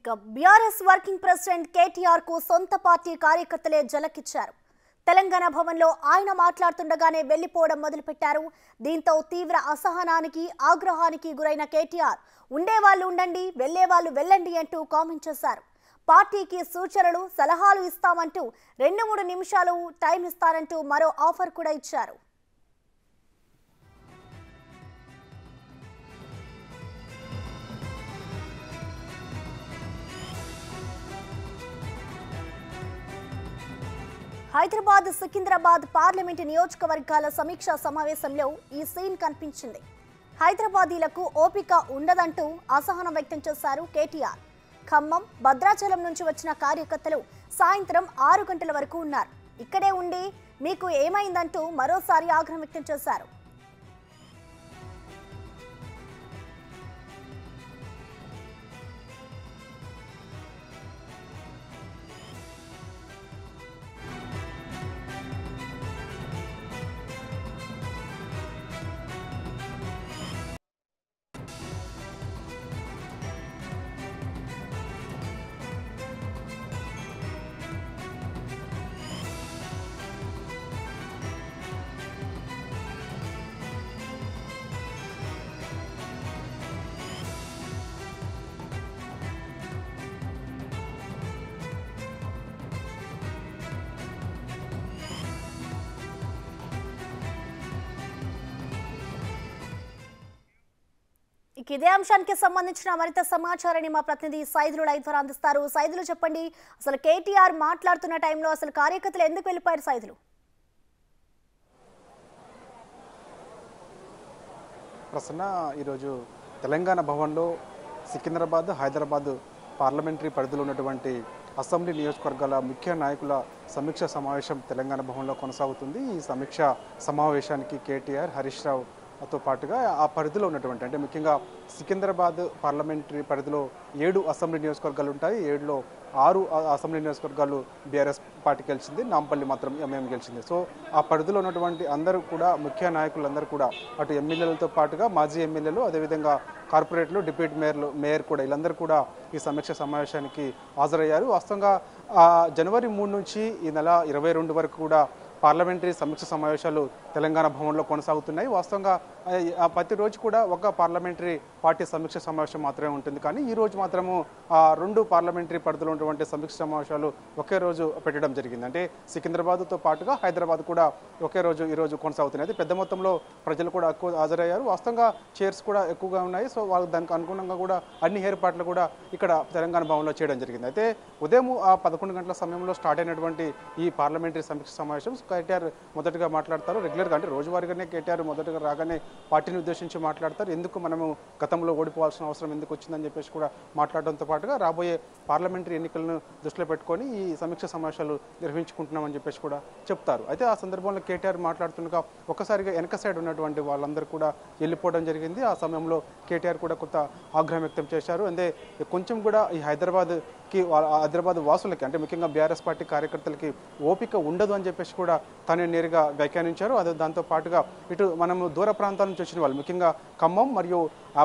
ఇక BRS working president KTR కు సొంత పార్టీ కార్యకర్తలే జలకిచ్చారు. తెలంగాణ భవన్లో ఆయన మాట్లాడుతుండగానే వెళ్లిపోవడం మొదలుపెట్టారు. దీంతో తీవ్ర అసహనానికి ఆగ్రహానికి గురైన కేటీఆర్ ఉండేవాళ్ళు ఉండండి, వెళ్లేవాళ్ళు వెళ్ళండి అంటూ కామెంట్ చేశారు. పార్టీకి సూచనలు సలహాలు ఇస్తామంటూ 2-3 నిమిషాలు టైం ఇస్తారంటూ మరో ఆఫర్ కూడా ఇచ్చారు. హైదరాబాద్ సికింద్రాబాద్ పార్లమెంటు నియోజకవర్గాల సమీక్షా సమావేశంలో ఈ సీన్ కనిపించింది. హైదరాబాదీలకు ఓపిక ఉండదంటూ అసహనం వ్యక్తం చేశారు కేటీఆర్. ఖమ్మం, భద్రాచలం నుంచి వచ్చిన కార్యకర్తలు సాయంత్రం 6 గంటల వరకు ఉన్నారు. ఇక్కడే ఉండి మీకు ఏమైందంటూ మరోసారి ఆగ్రహం వ్యక్తం చేశారు. ఇదే అంశానికి సంబంధించిన మరింత సమాచారాన్ని మా ప్రతినిధి సైదులు లైవ్ ద్వారా అందిస్తారు. సైదులు చెప్పండి, అసలు కేటీఆర్ మాట్లాడుతున్న టైంలో అసలు కార్యకర్తలు ఎందుకు వెళ్ళిపోయారు? సైదులు ప్రసన్న, ఈరోజు తెలంగాణ భవన్లో సికింద్రాబాద్, హైదరాబాద్ పార్లమెంటరీ పరిధిలో ఉన్నటువంటి అసెంబ్లీ నియోజకవర్గాల ముఖ్య నాయకుల సమీక్ష సమావేశం తెలంగాణ భవన్లో కొనసాగుతుంది. ఈ సమీక్ష సమావేశానికి కేటీఆర్, హరీష్ రావుతో పాటుగా ఆ పరిధిలో ఉన్నటువంటి, అంటే ముఖ్యంగా సికింద్రాబాద్ పార్లమెంటరీ పరిధిలో 7 అసెంబ్లీ నియోజకవర్గాలు ఉంటాయి. 7లో 6 అసెంబ్లీ నియోజకవర్గాలు బీఆర్ఎస్ పార్టీ గెలిచింది, నాంపల్లి మాత్రం ఎంఐఎం గెలిచింది. సో ఆ పరిధిలో ఉన్నటువంటి అందరూ కూడా, ముఖ్య నాయకులందరూ కూడా, అటు ఎమ్మెల్యేలతో పాటుగా మాజీ ఎమ్మెల్యేలు, అదేవిధంగా కార్పొరేట్లు, డిప్యూటీ మేయర్ కూడా, వీళ్ళందరూ కూడా ఈ సమీక్ష సమావేశానికి హాజరయ్యారు. వాస్తవంగా జనవరి 3 నుంచి ఈ నెల 22 వరకు కూడా పార్లమెంటరీ సమీక్ష సమావేశాలు తెలంగాణ భవన్లో కొనసాగుతున్నాయి. వాస్తవంగా ప్రతిరోజు కూడా ఒక పార్లమెంటరీ పార్టీ సమీక్ష సమావేశం మాత్రమే ఉంటుంది. కానీ ఈ రోజు మాత్రము 2 పార్లమెంటరీ పరిధిలో ఉన్నటువంటి సమీక్ష సమావేశాలు ఒకే రోజు పెట్టడం జరిగింది. అంటే సికింద్రాబాద్తో పాటుగా హైదరాబాద్ కూడా ఒకే రోజు ఈరోజు కొనసాగుతున్నాయి. అయితే పెద్ద మొత్తంలో ప్రజలు కూడా ఎక్కువ హాజరయ్యారు. వాస్తవంగా చైర్స్ కూడా ఎక్కువగా ఉన్నాయి. సో వాళ్ళు దానికి అనుగుణంగా కూడా అన్ని ఏర్పాట్లు కూడా ఇక్కడ తెలంగాణ భవన్లో చేయడం జరిగింది. అయితే ఉదయం 11 గంటల సమయంలో స్టార్ట్ అయినటువంటి ఈ పార్లమెంటరీ సమీక్ష సమావేశం కేటీఆర్ మొదటగా మాట్లాడతారు. రెగ్యులర్గా, అంటే రోజువారీగానే కేటీఆర్ మొదటగా రాగానే పార్టీని ఉద్దేశించి మాట్లాడతారు. ఎందుకు మనము గతంలో ఓడిపోవాల్సిన అవసరం ఎందుకు వచ్చిందని చెప్పేసి కూడా మాట్లాడడంతో పాటుగా రాబోయే పార్లమెంటరీ ఎన్నికలను దృష్టిలో పెట్టుకొని ఈ సమీక్ష సమావేశాలు నిర్వహించుకుంటున్నామని చెప్పేసి కూడా చెప్తారు. అయితే ఆ సందర్భంలో కేటీఆర్ మాట్లాడుతుండగా ఒక్కసారిగా వెనక సైడ్ ఉన్నటువంటి వాళ్ళందరూ కూడా వెళ్ళిపోవడం జరిగింది. ఆ సమయంలో కేటీఆర్ కూడా కొంత ఆగ్రహం వ్యక్తం చేశారు. అంటే కొంచెం కూడా ఈ హైదరాబాద్ వాసులకి, అంటే ముఖ్యంగా బీఆర్ఎస్ పార్టీ కార్యకర్తలకి ఓపిక ఉండదు అని చెప్పేసి కూడా తనే నేరుగా వ్యాఖ్యానించారు. అదే దాంతో పాటుగా ఇటు మనము దూర ప్రాంతాల నుంచి వచ్చిన వాళ్ళు, ముఖ్యంగా ఖమ్మం మరియు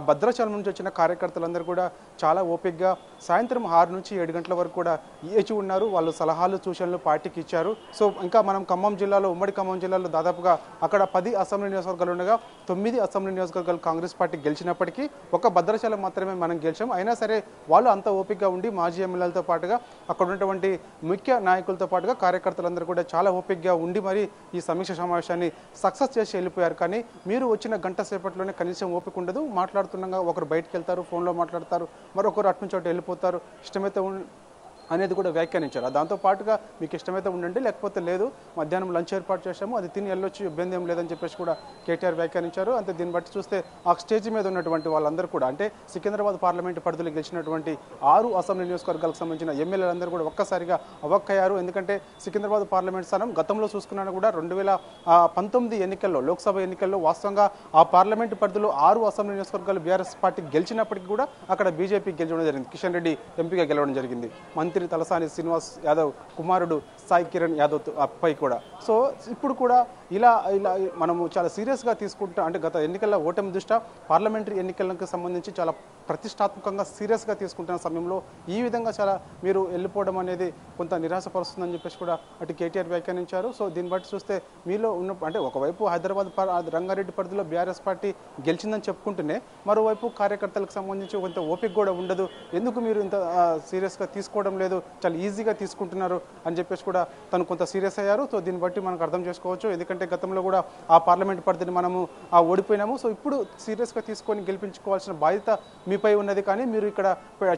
భద్రాచలం నుంచి వచ్చిన కార్యకర్తలందరూ కూడా చాలా ఓపికగా సాయంత్రం 6 నుంచి 7 గంటల వరకు కూడా వేచి ఉన్నారు. వాళ్ళు సలహాలు, సూచనలు పార్టీకి ఇచ్చారు. సో ఇంకా మనం ఖమ్మం జిల్లాలో, ఉమ్మడి ఖమ్మం జిల్లాలో దాదాపుగా అక్కడ 10 అసెంబ్లీ నియోజకవర్గాలు ఉండగా 9 అసెంబ్లీ నియోజకవర్గాలు కాంగ్రెస్ పార్టీ గెలిచినప్పటికీ ఒక భద్రాచలం మాత్రమే మనం గెలిచాం. అయినా సరే వాళ్ళు అంత ఓపికగా ఉండి మాజీ ఎమ్మెల్యేలతో పాటుగా అక్కడ ఉన్నటువంటి ముఖ్య నాయకులతో పాటుగా కార్యకర్తలందరూ కూడా చాలా ఓపికగా ఉండి మరి ఈ సమీక్ష సమావేశాన్ని సక్సెస్ చేసి వెళ్ళిపోయారు. కానీ మీరు వచ్చిన గంట సేపట్లోనే కనీసం ఓపిక ఉండదు. మాట్లాడుతుండగా ఒకరు బయటకు వెళ్తారు, ఫోన్లో మాట్లాడతారు, మరొకరు అటు నుంచి వెళ్ళిపోతారు, ఇష్టమైతే అనేది కూడా వ్యాఖ్యానించారు. దాంతో పాటుగా మీకు ఇష్టమైతే ఉండండి, లేకపోతే లేదు, మధ్యాహ్నం లంచ్ ఏర్పాటు చేశాము, అది తిని వెళ్ళొచ్చు, ఇబ్బంది ఏం లేదని చెప్పేసి కూడా కేటీఆర్ వ్యాఖ్యానించారు. అంతే దీన్ని బట్టి చూస్తే ఆ స్టేజ్ మీద ఉన్నటువంటి వాళ్ళందరూ కూడా, అంటే సికింద్రాబాద్ పార్లమెంటు పరిధిలో గెలిచినటువంటి 6 అసెంబ్లీ నియోజకవర్గాలకు సంబంధించిన ఎమ్మెల్యేలందరూ కూడా ఒక్కసారిగా అవక్కయ్యారు. ఎందుకంటే సికింద్రాబాద్ పార్లమెంట్ స్థానం గతంలో చూసుకున్నా కూడా 2019 ఎన్నికల్లో, లోక్సభ ఎన్నికల్లో వాస్తవంగా ఆ పార్లమెంటు పరిధిలో 6 అసెంబ్లీ నియోజకవర్గాలు బీఆర్ఎస్ పార్టీ గెలిచినప్పటికీ కూడా అక్కడ బీజేపీ గెలవడం జరిగింది. కిషన్ రెడ్డి ఎంపీగా గెలవడం జరిగింది. మంత్రి మంత్రి తలసాని శ్రీనివాస్ యాదవ్ కుమారుడు సాయి కిరణ్ యాదవ్ పై కూడా. సో ఇప్పుడు కూడా ఇలా ఇలా మనము చాలా సీరియస్గా తీసుకుంటాం. అంటే గత ఎన్నికల ఓటమి దృష్ట్యా పార్లమెంటరీ ఎన్నికలకు సంబంధించి చాలా ప్రతిష్టాత్మకంగా సీరియస్గా తీసుకుంటున్న సమయంలో ఈ విధంగా చాలా మీరు వెళ్ళిపోవడం అనేది కొంత నిరాశపరుస్తుందని చెప్పేసి కూడా అటు కేటీఆర్ వ్యాఖ్యానించారు. సో దీన్ని బట్టి చూస్తే మీలో ఉన్న అంటే ఒకవైపు హైదరాబాద్ రంగారెడ్డి పరిధిలో బీఆర్ఎస్ పార్టీ గెలిచిందని చెప్పుకుంటూనే మరోవైపు కార్యకర్తలకు సంబంధించి కొంత ఓపిక కూడా ఉండదు, ఎందుకు మీరు ఇంత సీరియస్గా తీసుకోవడం లేదు, చాలా ఈజీగా తీసుకుంటున్నారు అని చెప్పేసి కూడా తను కొంత సీరియస్ అయ్యారు. సో దీన్ని బట్టి మనకు అర్థం చేసుకోవచ్చు, ఎందుకంటే గతంలో కూడా ఆ పార్లమెంట్ పరిధిని మనము ఓడిపోయినాము. సో ఇప్పుడు సీరియస్గా తీసుకొని గెలిపించుకోవాల్సిన బాధ్యత మీపై ఉన్నది. కానీ మీరు ఇక్కడ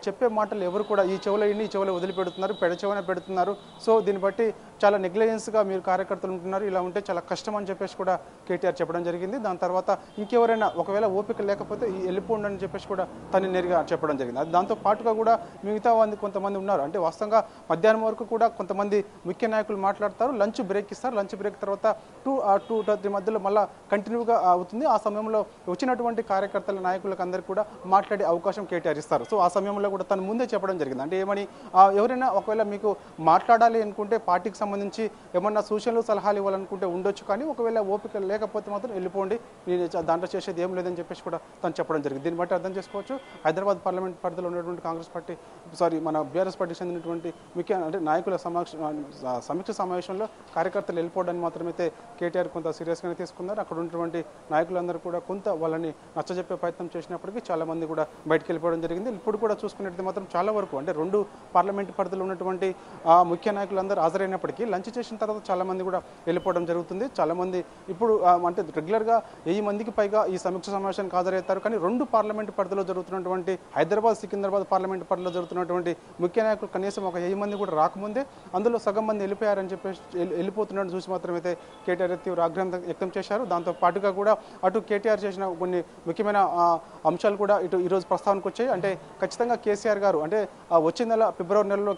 చెప్పే మాటలు ఎవరు కూడా ఈ చెవులో ఇన్ని ఈ చెవులో వదిలిపెడుతున్నారు, పెడచెవన పెడుతున్నారు. సో దీన్ని బట్టి చాలా నెగ్లిజెన్స్గా మీరు కార్యకర్తలు ఉంటున్నారు, ఇలా ఉంటే చాలా కష్టం అని చెప్పేసి కూడా కేటీఆర్ చెప్పడం జరిగింది. దాని తర్వాత ఇంకెవరైనా ఒకవేళ ఓపిక లేకపోతే వెళ్ళిపోండి అని చెప్పేసి కూడా తను నేరుగా చెప్పడం జరిగింది. దాంతో పాటుగా కూడా మిగతా కొంతమంది ఉన్నారు. అంటే వాస్తవంగా మధ్యాహ్నం వరకు కూడా కొంతమంది ముఖ్య నాయకులు మాట్లాడతారు, లంచ్ బ్రేక్ ఇస్తారు. లంచ్ బ్రేక్ తర్వాత 2-3 మధ్యలో మళ్ళీ కంటిన్యూగా అవుతుంది. ఆ సమయంలో వచ్చినటువంటి కార్యకర్తల నాయకులకు అందరికీ కూడా మాట్లాడే అవకాశం కేటీఆర్ ఇస్తారు. సో ఆ సమయంలో కూడా తను ముందే చెప్పడం జరిగింది. అంటే ఏమని, ఎవరైనా ఒకవేళ మీకు మాట్లాడాలి అనుకుంటే పార్టీకి సంబంధించి ఏమన్నా సూచనలు సలహాలు ఇవ్వాలనుకుంటే ఉండొచ్చు, కానీ ఒకవేళ ఓపిక లేకపోతే మాత్రం వెళ్ళిపోండి, నేను దాంట్లో చేసేది ఏం లేదని చెప్పేసి కూడా తను చెప్పడం జరిగింది. దీన్ని బట్టి అర్థం చేసుకోవచ్చు, హైదరాబాద్ పార్లమెంట్ పరిధిలో ఉన్నటువంటి కాంగ్రెస్ పార్టీ మన బీఆర్ఎస్ పార్టీకి చెందినటువంటి ముఖ్య అంటే నాయకుల సమీక్ష సమావేశంలో కార్యకర్తలు వెళ్ళిపోవడానికి మాత్రమైతే కేటీఆర్ కొంత సీరియస్గానే తీసుకున్నారు. అక్కడ ఉన్నటువంటి నాయకులందరూ కూడా కొంత వాళ్ళని నచ్చజెప్పే ప్రయత్నం చేసినప్పటికీ చాలా మంది కూడా బయటకు వెళ్ళిపోవడం జరిగింది. ఇప్పుడు కూడా చూసుకున్నట్లయితే మాత్రం చాలా వరకు అంటే 2 పార్లమెంట్ పరిధిలో ఉన్నటువంటి ముఖ్య నాయకులందరూ హాజరైనప్పటికీ లంచ్ చేసిన తర్వాత చాలా మంది కూడా వెళ్ళిపోవడం జరుగుతుంది. చాలా మంది ఇప్పుడు అంటే రెగ్యులర్గా 1000 మందికి పైగా ఈ సమీక్ష సమావేశానికి హాజరవుతారు. కానీ 2 పార్లమెంట్ పరిధిలో జరుగుతున్నటువంటి హైదరాబాద్ సికింద్రాబాద్ పార్లమెంట్ పరిధిలో జరుగుతున్నటువంటి ముఖ్య నాయకులు కనీసం ఒక 1000 మంది కూడా రాకముందే అందులో సగం మంది వెళ్ళిపోయారని చెప్పేసి వెళ్ళిపోతున్నట్టు చూసి మాత్రమైతే కేటీఆర్ తీవ్ర ఆగ్రహం వ్యక్తం చేశారు. దాంతో పాటుగా కూడా అటు కేటీఆర్ చేసిన కొన్ని ముఖ్యమైన అంశాలు కూడా ఇటు ఈరోజు ప్రస్తావనకు వచ్చాయి. అంటే ఖచ్చితంగా కేసీఆర్ గారు అంటే వచ్చే నెల ఫిబ్రవరి నెలలో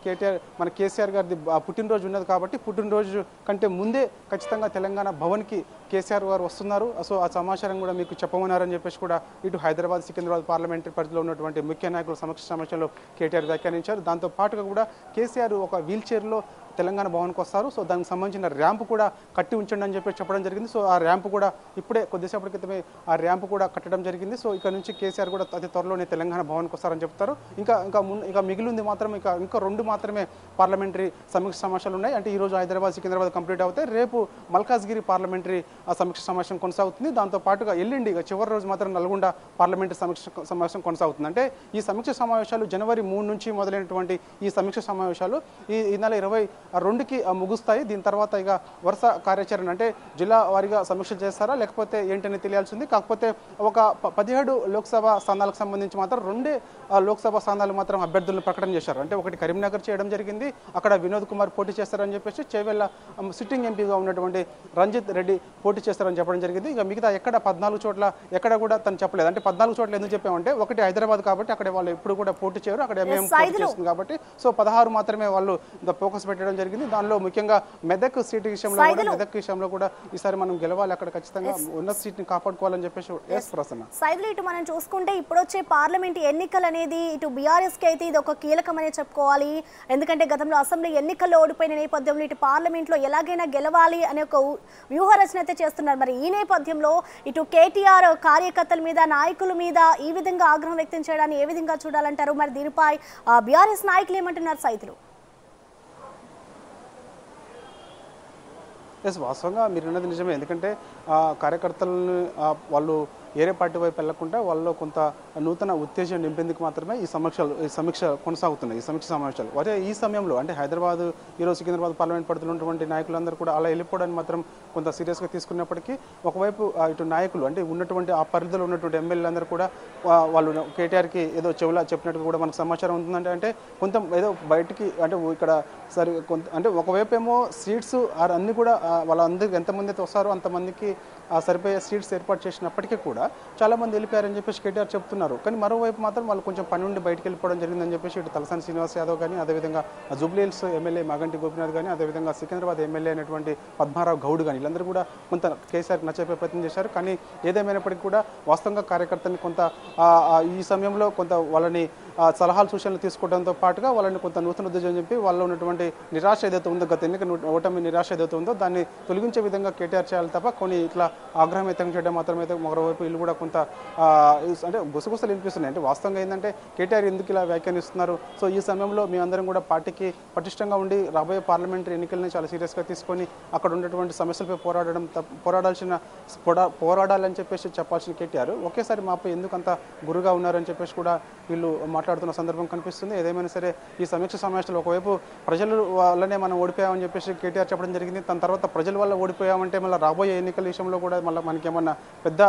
కేసీఆర్ గారిది పుట్టినరోజు ఉన్నది కాబట్టి పుట్టినరోజు కంటే ముందే ఖచ్చితంగా తెలంగాణ భవన్కి కేసీఆర్ గారు వస్తున్నారు. సో ఆ సమాచారం కూడా మీకు చెప్పమన్నారని చెప్పేసి కూడా ఇటు హైదరాబాద్ సికింద్రాబాద్ పార్లమెంటరీ పరిధిలో ఉన్నటువంటి ముఖ్య నాయకుల సమీక్ష సమావేశంలో కేటీఆర్ వ్యాఖ్యానించారు. దాంతో పాటుగా కూడా కేసీఆర్ ఒక వీల్ చైర్లో తెలంగాణ భవన్కి వస్తారు. సో దానికి సంబంధించిన ర్యాంపు కూడా కట్టి ఉంచండి అని చెప్పి చెప్పడం జరిగింది. సో ఆ ర్యాంపు కూడా ఇప్పుడే కొద్దిసేపటి క్రితమే ఆ ర్యాంపు కూడా కట్టడం జరిగింది. సో ఇక్కడ నుంచి కేసీఆర్ కూడా అతి త్వరలోనే తెలంగాణ భవన్కి వస్తారని చెప్తారు. ఇంకా మిగిలింది మాత్రం ఇంకా 2 మాత్రమే పార్లమెంటరీ సమీక్ష సమావేశాలు ఉన్నాయి. అంటే ఈరోజు హైదరాబాద్ సికింద్రాబాద్ కంప్లీట్ అవుతాయి. రేపు మల్కాజ్గిరి పార్లమెంటరీ సమీక్ష సమావేశం కొనసాగుతుంది. దాంతో పాటుగా ఎల్లుండి చివరి రోజు మాత్రం నల్గొండ పార్లమెంటరీ సమీక్ష సమావేశం కొనసాగుతుంది. అంటే ఈ సమీక్ష సమావేశాలు జనవరి 3 నుంచి మొదలైనటువంటి ఈ సమీక్ష సమావేశాలు ఈ నెల 22కి ముగుస్తాయి. దీని తర్వాత ఇక వరుస కార్యాచరణ అంటే జిల్లా వారీగా సమీక్షలు చేస్తారా లేకపోతే ఏంటని తెలియాల్సింది. కాకపోతే ఒక 17 లోక్సభ స్థానాలకు సంబంధించి మాత్రం 2 లోక్సభ స్థానాలు మాత్రం అభ్యర్థులను ప్రకటన చేశారు. అంటే ఒకటి కరీంనగర్ చేయడం జరిగింది, అక్కడ వినోద్ కుమార్ పోటీ చేస్తారని చెప్పేసి, చేవెళ్ళ సిట్టింగ్ ఎంపీగా ఉన్నటువంటి రంజిత్ రెడ్డి పోటీ చేస్తారని చెప్పడం జరిగింది. ఇక మిగతా ఎక్కడ 14 చోట్ల ఎక్కడ కూడా తను చెప్పలేదు. అంటే 14 చోట్ల ఎందుకు చెప్పామంటే ఒకటి హైదరాబాద్ కాబట్టి అక్కడ వాళ్ళు ఎప్పుడు కూడా పోటీ చేయరు, అక్కడ ఎంఐఎం పోటీ చేస్తుంది కాబట్టి. సో 16 మాత్రమే వాళ్ళు ఫోకస్ పెట్టడం జరిగింది. దానిలో ముఖ్యంగా మెదక్ సీట్ విషయంలో కూడా ఈసారి మనం గెలవాలి, అక్కడ ఖచ్చితంగా ఉన్న సీట్ని కాపాడుకోవాలని చెప్పేసి ప్రసన్న సైదులు ఇటు మనం చూసుకుంటే ఇప్పుడు వచ్చే పార్లమెంట్ ఎన్నికలు అనేది ఇటు బీఆర్ఎస్కి అయితే ఇది ఒక కీలకమనే చెప్పుకోవాలి. ఎందుకంటే గతంలో అసెంబ్లీ ఎన్నికల్లో ఓడిపోయిన నేపథ్యంలో ఇటు పార్లమెంట్లో ఎలాగైనా గెలవాలి అనే ఒక వ్యూహ రచన అయితే చేస్తున్నారు. మరి ఈ నేపథ్యంలో ఇటు కేటీఆర్ కార్యకర్తల మీద నాయకుల మీద ఈ విధంగా ఆగ్రహం వ్యక్తం చేయడాన్ని ఏ విధంగా చూడాలంటారు? మరి దీనిపై బీఆర్ఎస్ నాయకులు ఏమంటున్నారు సైదులు? వాస్తవంగా మీరు అన్నది నిజమే. ఎందుకంటే కార్యకర్తలను వాళ్ళు వేరే పార్టీ వైపు వెళ్లకుండా వాళ్ళలో కొంత నూతన ఉత్తేజం నింపేందుకు మాత్రమే ఈ సమీక్ష కొనసాగుతున్నాయి, ఈ సమీక్ష సమావేశాలు. అయితే ఈ సమయంలో అంటే హైదరాబాద్ ఈరోజు సికింద్రాబాద్ పార్లమెంట్ పరిధిలో ఉన్నటువంటి నాయకులందరూ కూడా అలా వెళ్ళిపోవడానికి మాత్రం కొంత సీరియస్గా తీసుకున్నప్పటికీ ఒకవైపు ఇటు నాయకులు అంటే ఉన్నటువంటి ఆ పరిధిలో ఉన్నటువంటి ఎమ్మెల్యేలందరూ కూడా వాళ్ళు కేటీఆర్కి ఏదో చెవులా చెప్పినట్టు కూడా మనకు సమాచారం ఉంటుందంటే అంటే కొంత ఏదో బయటికి అంటే ఇక్కడ సరి కొంత అంటే ఒకవైపు ఏమో సీట్స్ అన్నీ కూడా వాళ్ళందరికీ ఎంతమంది అయితే వస్తారో అంతమందికి సరిపోయే సీట్స్ ఏర్పాటు చేసినప్పటికీ కూడా చాలామంది వెళ్ళిపోయారని చెప్పేసి కేటీఆర్ చెప్తున్నారు. కానీ మరోవైపు మాత్రం వాళ్ళు కొంచెం పని నుండి బయటకు వెళ్ళిపోవడం జరిగిందని చెప్పేసి ఇటు తలసాని శ్రీనివాస్ యాదవ్ కానీ, అదేవిధంగా జూబ్లీహిల్స్ ఎమ్మెల్యే మాగంటి గోపీనాథ్ కానీ, అదేవిధంగా సికింద్రాబాద్ ఎమ్మెల్యే అయినటువంటి పద్మారావు గౌడ్ కానీ వీళ్ళందరూ కూడా కొంత కేసీఆర్కి నచ్చే ప్రయత్నం చేశారు. కానీ ఏదేమైనప్పటికీ కూడా వాస్తవంగా కార్యకర్తని కొంత ఈ సమయంలో కొంత వాళ్ళని సలహాలు సూచనలు తీసుకోవడంతో పాటుగా వాళ్ళని కొంత నూతన ఉద్దేశం చెప్పి వాళ్ళలో ఉన్నటువంటి నిరాశ ఏదైతే ఉందో గత ఎన్నిక ఓటమి నిరాశ ఏదైతే ఉందో దాన్ని తొలగించే విధంగా కేటీఆర్ చేయాలి తప్ప కొన్ని ఇట్లా ఆగ్రహం వ్యక్తం చేయడం మాత్రమైతే మరోవైపు వీళ్ళు కూడా కొంత అంటే గుసగుసలు వినిపిస్తున్నాయి. అంటే వాస్తవంగా ఏంటంటే కేటీఆర్ ఎందుకు ఇలా వ్యాఖ్యానిస్తున్నారు? సో ఈ సమయంలో మీ అందరం కూడా పార్టీకి పటిష్టంగా ఉండి రాబోయే పార్లమెంటరీ ఎన్నికల్ని చాలా సీరియస్గా తీసుకొని అక్కడ ఉన్నటువంటి సమస్యలపై పోరాడాలని చెప్పేసి చెప్పాల్సిన కేటీఆర్ ఒకేసారి మాపై ఎందుకు అంత గురుగా ఉన్నారని చెప్పేసి కూడా వీళ్ళు మాట్లాడుతున్న సందర్భం కనిపిస్తుంది. ఏదేమైనా సరే ఈ సమీక్ష సమావేశంలో ఒకవైపు ప్రజల వల్లనే మనం ఓడిపోయామని చెప్పేసి కేటీఆర్ చెప్పడం జరిగింది. దాని తర్వాత ప్రజల వల్ల ఓడిపోయామంటే మళ్ళీ రాబోయే ఎన్నికల విషయంలో కూడా మళ్ళీ మనకి ఏమన్నా పెద్ద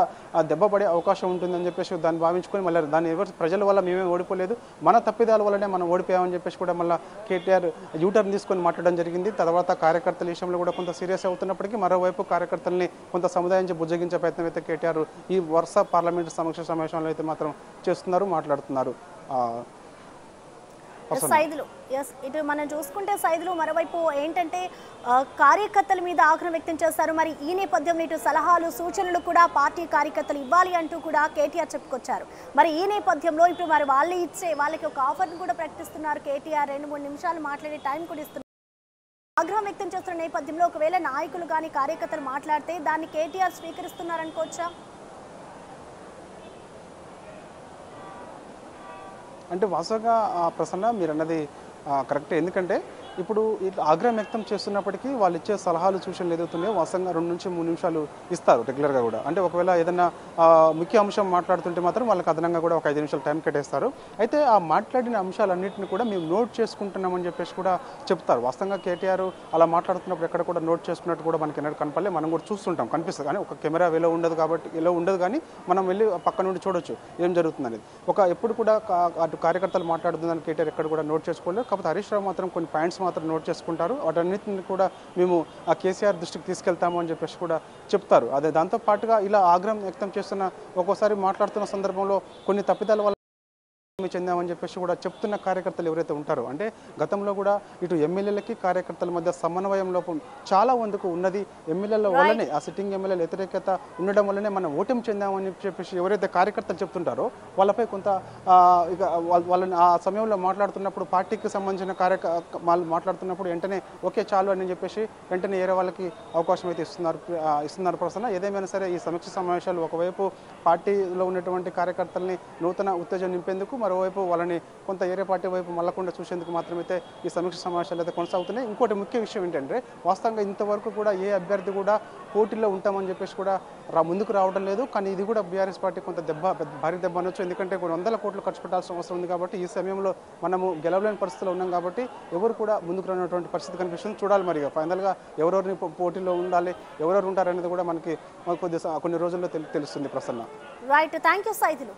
దెబ్బ పడే అవకాశం ఉంటుందని చెప్పేసి దాన్ని భావించుకొని మళ్ళీ దాన్ని ఎవరు ప్రజల వల్ల మేమే ఓడిపోలేదు, మన తప్పిదాల వల్లనే మనం ఓడిపోయామని చెప్పేసి కూడా మళ్ళీ కేటీఆర్ యూటర్న్ తీసుకొని మాట్లాడడం జరిగింది. తర్వాత కార్యకర్తల విషయంలో కూడా కొంత సీరియస్ అవుతున్నప్పటికీ మరోవైపు కార్యకర్తల్ని కొంత సముదాయించి బుజ్జగించే ప్రయత్నం అయితే కేటీఆర్ ఈ వరుస పార్లమెంటు సమీక్ష సమావేశంలో అయితే మాత్రం చేస్తున్నారు, మాట్లాడుతున్నారు. సైదులు ఇటు మనం చూసుకుంటే సైదులు మరోవైపు ఏంటంటే కార్యకర్తల మీద ఆగ్రహం వ్యక్తం చేస్తారు. మరి ఈ నేపథ్యంలో ఇటు సలహాలు సూచనలు కూడా పార్టీ కార్యకర్తలు ఇవ్వాలి అంటూ కూడా కేటీఆర్ చెప్పుకొచ్చారు. మరి ఈ నేపథ్యంలో ఇప్పుడు మరి వాళ్ళకి ఒక ఆఫర్ను కూడా ప్రకటిస్తున్నారు కేటీఆర్. 2-3 నిమిషాలు మాట్లాడే టైం కూడా ఇస్తున్నారు. ఆగ్రహం వ్యక్తం చేస్తున్న నేపథ్యంలో ఒకవేళ నాయకులు కానీ కార్యకర్తలు మాట్లాడితే దాన్ని కేటీఆర్ స్వీకరిస్తున్నారనుకోవచ్చా? అంటే వాస్తవంగా ప్రసన్న మీరు అన్నది కరెక్టే. ఎందుకంటే ఇప్పుడు ఆగ్రహం వ్యక్తం చేస్తున్నప్పటికీ వాళ్ళు ఇచ్చే సలహాలు సూచనలు ఏదవుతున్నాయో వాస్తవంగా 2 నుంచి 3 నిమిషాలు ఇస్తారు రెగ్యులర్గా కూడా. అంటే ఒకవేళ ఏదైనా ముఖ్య అంశం మాట్లాడుతుంటే మాత్రం వాళ్ళకి అదనంగా కూడా ఒక 5 నిమిషాలు టైం కేటాయిస్తారు. అయితే ఆ మాట్లాడిన అంశాలన్నింటినీ కూడా మేము నోట్ చేసుకుంటున్నామని చెప్పేసి కూడా చెప్తారు. వాస్తవంగా కేటీఆర్ అలా మాట్లాడుతున్నప్పుడు ఎక్కడ కూడా నోట్ చేసుకున్నట్టు కూడా మనకి ఎన్నడూ కనపడలే. మనం కూడా చూస్తుంటాం, కనిపిస్తుంది. కానీ ఒక కెమెరా వేలో ఉండదు కానీ మనం వెళ్ళి పక్క నుండి చూడొచ్చు ఏం జరుగుతుంది అనేది. ఎప్పుడు కూడా అటు కార్యకర్తలు మాట్లాడుతుందని కేటీఆర్ ఎక్కడ కూడా నోట్ చేసుకోలేదు. కాకపోతే హరీష్ రావు మాత్రం కొన్ని పాయింట్స్ మాత్రం నోట్ చేసుకుంటారు. వాటన్నిటిని కూడా మేము ఆ కేసీఆర్ దృష్టికి తీసుకెళ్తాము అని చెప్పేసి కూడా చెప్తారు. అదే దాంతో పాటుగా ఇలా ఆగ్రహం వ్యక్తం చేస్తున్న ఒక్కోసారి మాట్లాడుతున్న సందర్భంలో కొన్ని తప్పిదాల వల్ల చెందామని చెప్పేసి కూడా చెప్తున్న కార్యకర్తలు ఎవరైతే ఉంటారో, అంటే గతంలో కూడా ఇటు ఎమ్మెల్యేలకి కార్యకర్తల మధ్య సమన్వయం లోపం చాలా మందికి ఉన్నది. ఎమ్మెల్యేల వల్లనే ఆ సిట్టింగ్ ఎమ్మెల్యేల వ్యతిరేకత ఉండడం వల్లనే మనం ఓటమి చెందామని చెప్పేసి ఎవరైతే కార్యకర్తలు చెప్తుంటారో వాళ్ళపై కొంత ఇక వాళ్ళని ఆ సమయంలో మాట్లాడుతున్నప్పుడు పార్టీకి సంబంధించిన మాట్లాడుతున్నప్పుడు వెంటనే ఓకే చాలు అని చెప్పేసి వెంటనే వేరే వాళ్ళకి అవకాశం అయితే ఇస్తున్నారు ప్రసన్న. ఏదేమైనా సరే ఈ సమీక్ష సమావేశాలు ఒకవైపు పార్టీలో ఉన్నటువంటి కార్యకర్తల్ని నూతన ఉత్తేజం నింపేందుకు, మరోవైపు వాళ్ళని కొంత ఏరే పార్టీ వైపు మళ్ళకుండా చూసేందుకు మాత్రమైతే ఈ సమీక్ష సమావేశాలు అయితే కొనసాగుతున్నాయి. ఇంకోటి ముఖ్య విషయం ఏంటంటే వాస్తవంగా ఇంతవరకు కూడా ఏ అభ్యర్థి కూడా పోటీలో ఉంటామని చెప్పేసి కూడా ముందుకు రావడం లేదు. కానీ ఇది కూడా బీఆర్ఎస్ పార్టీ కొంత భారీ దెబ్బ అనొచ్చు. ఎందుకంటే కొన్ని 100 కోట్లు ఖర్చు పెట్టాల్సిన అవసరం ఉంది కాబట్టి ఈ సమయంలో మనము గెలవలేని పరిస్థితిలో ఉన్నాం కాబట్టి ఎవరు కూడా ముందుకు రానటువంటి పరిస్థితి కనిపిస్తుంది. చూడాలి మరి ఫైనల్గా ఎవరెవరిని పోటీలో ఉండాలి, ఎవరెవరు ఉంటారనేది కూడా మనకి కొన్ని రోజుల్లో తెలుస్తుంది Prasanna. Right, thank you Saidulu.